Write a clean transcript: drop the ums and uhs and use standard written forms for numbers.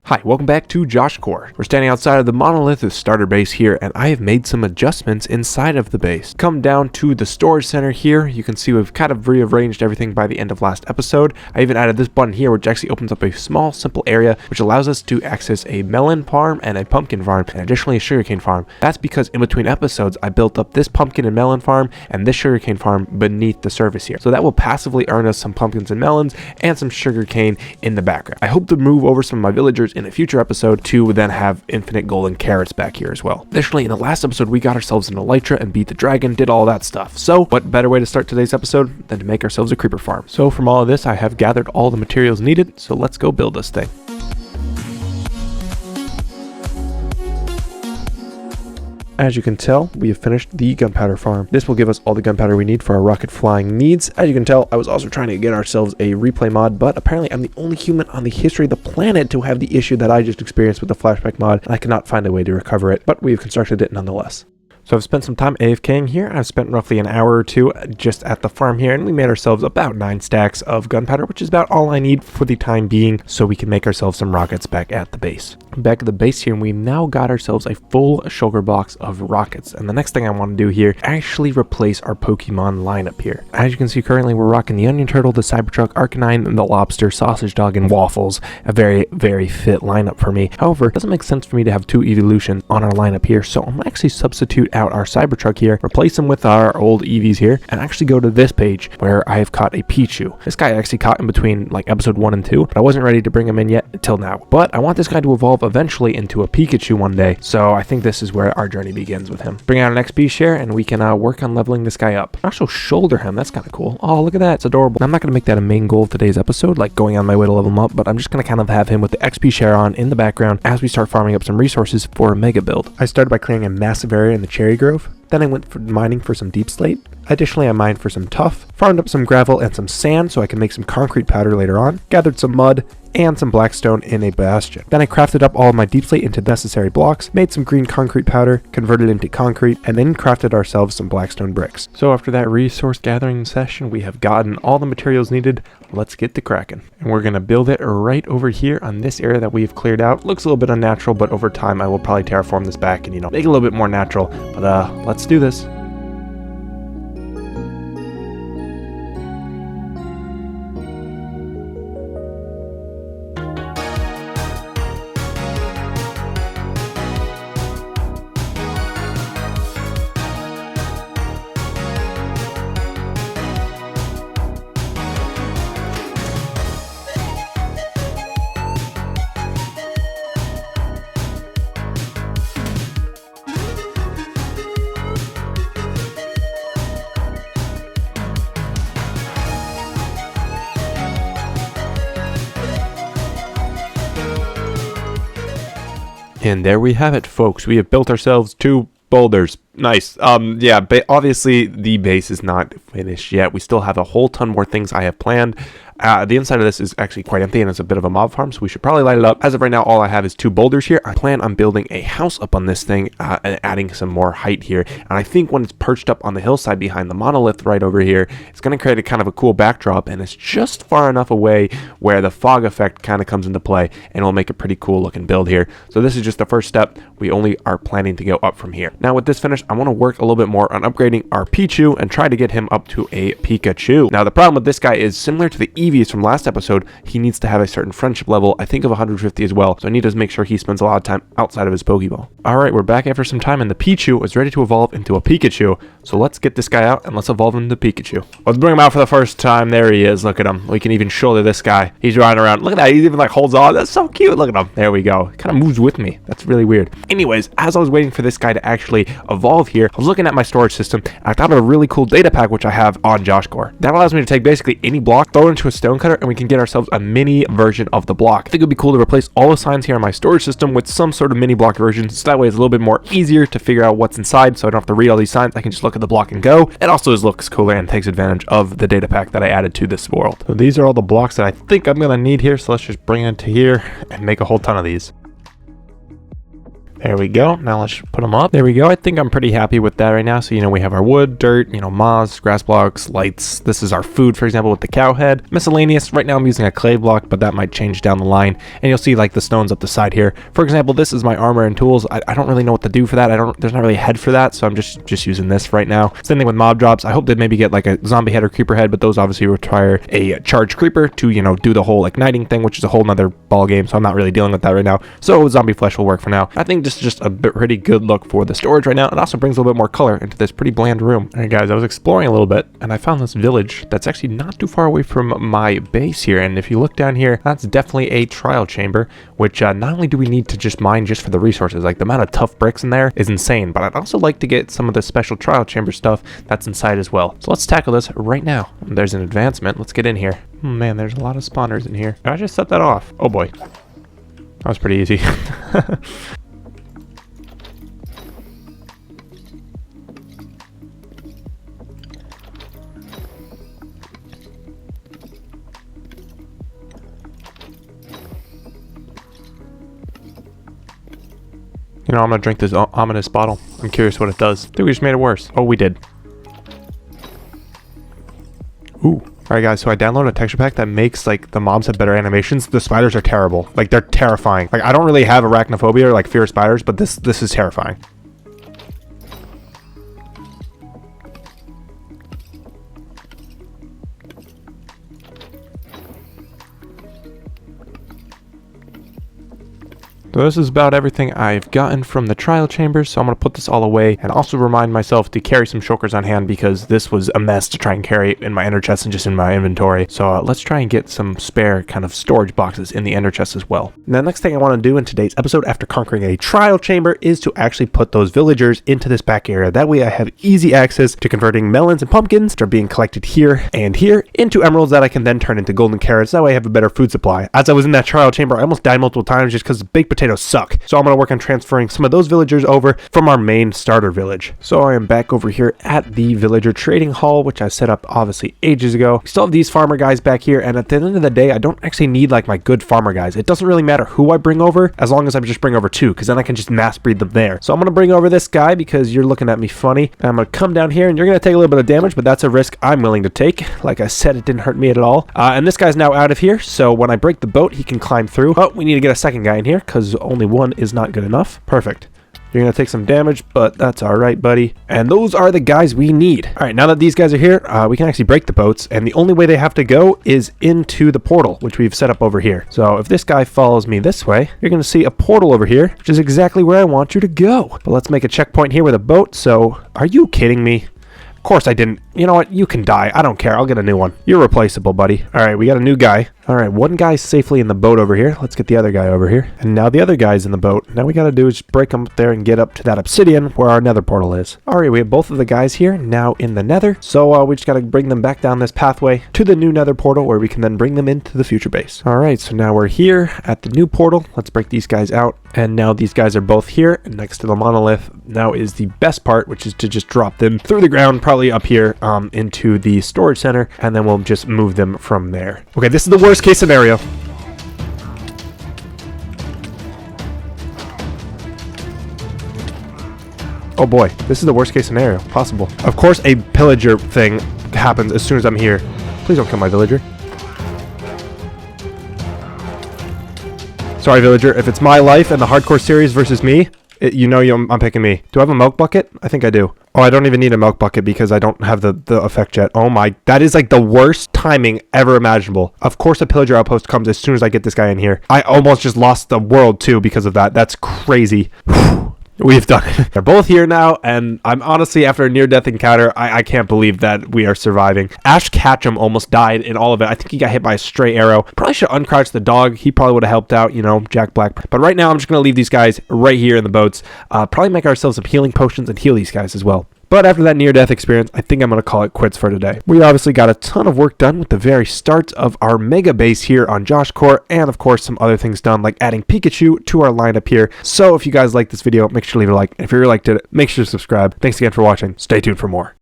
Hi, welcome back to Joshcore. We're standing outside of the monolith starter base here, and I have made some adjustments inside of the base. Come down to the storage center here. You can see we've kind of rearranged everything by the end of last episode. I even added this button here, which actually opens up a small, simple area, which allows us to access a melon farm and a pumpkin farm, and additionally a sugarcane farm. That's because in between episodes, I built up this pumpkin and melon farm and this sugarcane farm beneath the surface here. So that will passively earn us some pumpkins and melons and some sugarcane in the background. I hope to move over some of my villagers in a future episode to then have infinite golden carrots back here as well. Additionally, in the last episode, we got ourselves an elytra and beat the dragon, did all that stuff. So what better way to start today's episode than to make ourselves a creeper farm? So from all of this, I have gathered all the materials needed. So let's go build this thing. As you can tell, we have finished the gunpowder farm. This will give us all the gunpowder we need for our rocket flying needs. As you can tell, I was also trying to get ourselves a replay mod, but apparently I'm the only human on the history of the planet to have the issue that I just experienced with the flashback mod, and I cannot find a way to recover it, but we've constructed it nonetheless. So I've spent some time AFKing here. I've spent roughly an hour or two just at the farm here, and we made ourselves about 9 stacks of gunpowder, which is about all I need for the time being, so we can make ourselves some rockets back at the base. Back at the base here, and we now got ourselves a full sugar box of rockets. And the next thing I want to do here, actually replace our Pokemon lineup here. As you can see, currently we're rocking the Onion Turtle, the Cybertruck, Arcanine, and the Lobster, Sausage Dog, and Waffles. A very, very fit lineup for me. However, it doesn't make sense for me to have 2 evolutions on our lineup here, so I'm actually substitute out our Cybertruck here, replace them with our old EVs here, and actually go to this page where I have caught a Pichu. This guy I actually caught in between like episode 1 and 2, but I wasn't ready to bring him in yet until now. But I want this guy to evolve eventually into a Pikachu one day, so I think this is where our journey begins with him. Bring out an XP share and we can work on leveling this guy up. Also shoulder him, that's kind of cool. Oh, look at that, it's adorable. I'm not going to make that a main goal of today's episode, like going on my way to level him up, but I'm just going to kind of have him with the XP share on in the background as we start farming up some resources for a mega build. I started by creating a massive area in the cherry grove. Then I went for mining for some deep slate. Additionally, I mined for some tuff, farmed up some gravel and some sand so I can make some concrete powder later on, gathered some mud, and some blackstone in a bastion. Then I crafted up all of my deep slate into necessary blocks, made some green concrete powder, converted into concrete, and then crafted ourselves some blackstone bricks. So after that resource gathering session, we have gotten all the materials needed. Let's get to cracking. And we're going to build it right over here on this area that we've cleared out. Looks a little bit unnatural, but over time I will probably terraform this back and, make it a little bit more natural. But let's do this. And there we have it, folks. We have built ourselves 2 boulders. Nice. Obviously the base is not finished yet. We still have a whole ton more things I have planned. The inside of this is actually quite empty and it's a bit of a mob farm, so we should probably light it up. As of right now, all I have is 2 boulders here. I plan on building a house up on this thing and adding some more height here. And I think when it's perched up on the hillside behind the monolith right over here, it's going to create a kind of a cool backdrop, and it's just far enough away where the fog effect kind of comes into play, and it'll make a pretty cool looking build here. So this is just the first step. We only are planning to go up from here. Now with this finished, I want to work a little bit more on upgrading our Pichu and try to get him up to a Pikachu. Now the problem with this guy is similar to the Eevees from last episode, he needs to have a certain friendship level, I think of 150 as well, so I need to make sure he spends a lot of time outside of his Pokeball. Alright, we're back after some time and the Pichu is ready to evolve into a Pikachu, so let's get this guy out and let's evolve him to Pikachu. Let's bring him out for the first time. There he is, look at him. We can even shoulder this guy. He's riding around, look at that, he even like holds on, that's so cute, look at him. There we go, kind of moves with me, that's really weird. Anyways, as I was waiting for this guy to actually evolve here, I was looking at my storage system and I thought of a really cool data pack which I have on Joshcore. That allows me to take basically any block, throw it into a stone cutter, and we can get ourselves a mini version of the block. I think it would be cool to replace all the signs here on my storage system with some sort of mini block version, so that way it's a little bit more easier to figure out what's inside, so I don't have to read all these signs. I can just look at the block and go. It also just looks cooler and takes advantage of the data pack that I added to this world. So these are all the blocks that I think I'm going to need here, so let's just bring it to here and make a whole ton of these. There we go. Now let's put them up. There we go. I think I'm pretty happy with that right now. So, we have our wood, dirt, moss, grass blocks, lights. This is our food, for example, with the cow head. Miscellaneous. Right now I'm using a clay block, but that might change down the line. And you'll see like the stones up the side here. For example, this is my armor and tools. I don't really know what to do for that. There's not really a head for that. So I'm just using this right now. Same thing with mob drops. I hope they maybe get like a zombie head or creeper head, but those obviously require a charged creeper to, do the whole igniting thing, which is a whole nother ball game. So I'm not really dealing with that right now. So zombie flesh will work for now. I think this is just a pretty good look for the storage right now. It also brings a little bit more color into this pretty bland room. All right, guys, I was exploring a little bit and I found this village that's actually not too far away from my base here. And if you look down here, that's definitely a trial chamber, which not only do we need to just mine just for the resources, like the amount of tough bricks in there is insane, but I'd also like to get some of the special trial chamber stuff that's inside as well. So let's tackle this right now. There's an advancement. Let's get in here. Oh, man, there's a lot of spawners in here. I just set that off. Oh boy. That was pretty easy. I'm gonna drink this ominous bottle. I'm curious what it does. I think we just made it worse. Oh, we did. Ooh. Alright guys, so I downloaded a texture pack that makes like the mobs have better animations. The spiders are terrible. Like they're terrifying. Like I don't really have arachnophobia or like fear of spiders, but this is terrifying. So this is about everything I've gotten from the trial chambers, so I'm going to put this all away and also remind myself to carry some shulkers on hand because this was a mess to try and carry in my ender chest and just in my inventory. So let's try and get some spare kind of storage boxes in the ender chest as well. Now, the next thing I want to do in today's episode after conquering a trial chamber is to actually put those villagers into this back area. That way I have easy access to converting melons and pumpkins that are being collected here and here into emeralds that I can then turn into golden carrots. That way I have a better food supply. As I was in that trial chamber, I almost died multiple times just because baked potatoes suck. So I'm going to work on transferring some of those villagers over from our main starter village. So I am back over here at the villager trading hall, which I set up obviously ages ago. We still have these farmer guys back here, and at the end of the day, I don't actually need like my good farmer guys. It doesn't really matter who I bring over as long as I just bring over two, because then I can just mass breed them there. So I'm going to bring over this guy because you're looking at me funny. And I'm going to come down here and you're going to take a little bit of damage, but that's a risk I'm willing to take. Like I said, it didn't hurt me at all. And this guy's now out of here. So when I break the boat, he can climb through. Oh, we need to get a second guy in here because only one is not good enough. Perfect. You're going to take some damage, but that's all right, buddy. And those are the guys we need. All right, now that these guys are here, we can actually break the boats. And the only way they have to go is into the portal, which we've set up over here. So if this guy follows me this way, you're going to see a portal over here, which is exactly where I want you to go. But let's make a checkpoint here with a boat. So are you kidding me? Of course I didn't. You know what? You can die. I don't care. I'll get a new one. You're replaceable, buddy. All right, we got a new guy. All right, one guy's safely in the boat over here. Let's get the other guy over here. And now the other guy's in the boat. Now we got to do is break him up there and get up to that obsidian where our nether portal is. All right, we have both of the guys here now in the nether. So we just got to bring them back down this pathway to the new nether portal where we can then bring them into the future base. All right, so now we're here at the new portal. Let's break these guys out. And now these guys are both here next to the monolith. Now is the best part, which is to just drop them through the ground, probably up here into the storage center, and then we'll just move them from there. Okay, this is the worst case scenario. Oh boy, this is the worst case scenario possible. Of course, a pillager thing happens as soon as I'm here. Please don't kill my villager. Sorry, villager. If it's my life and the hardcore series versus me, I'm picking me. Do I have a milk bucket? I think I do. Oh, I don't even need a milk bucket because I don't have the effect yet. Oh my, that is like the worst timing ever imaginable. Of course a pillager outpost comes as soon as I get this guy in here. I almost just lost the world too because of that. That's crazy. We've done it. They're both here now, and I'm honestly, after a near-death encounter, I can't believe that we are surviving. Ash Ketchum almost died in all of it. I think he got hit by a stray arrow. Probably should uncrouch the dog. He probably would have helped out, Jack Black. But right now, I'm just going to leave these guys right here in the boats. Probably make ourselves some healing potions and heal these guys as well. But after that near-death experience, I think I'm going to call it quits for today. We obviously got a ton of work done with the very start of our mega base here on Joshcore, and of course some other things done like adding Pikachu to our lineup here. So if you guys like this video, make sure to leave a like. And if you really liked it, make sure to subscribe. Thanks again for watching. Stay tuned for more.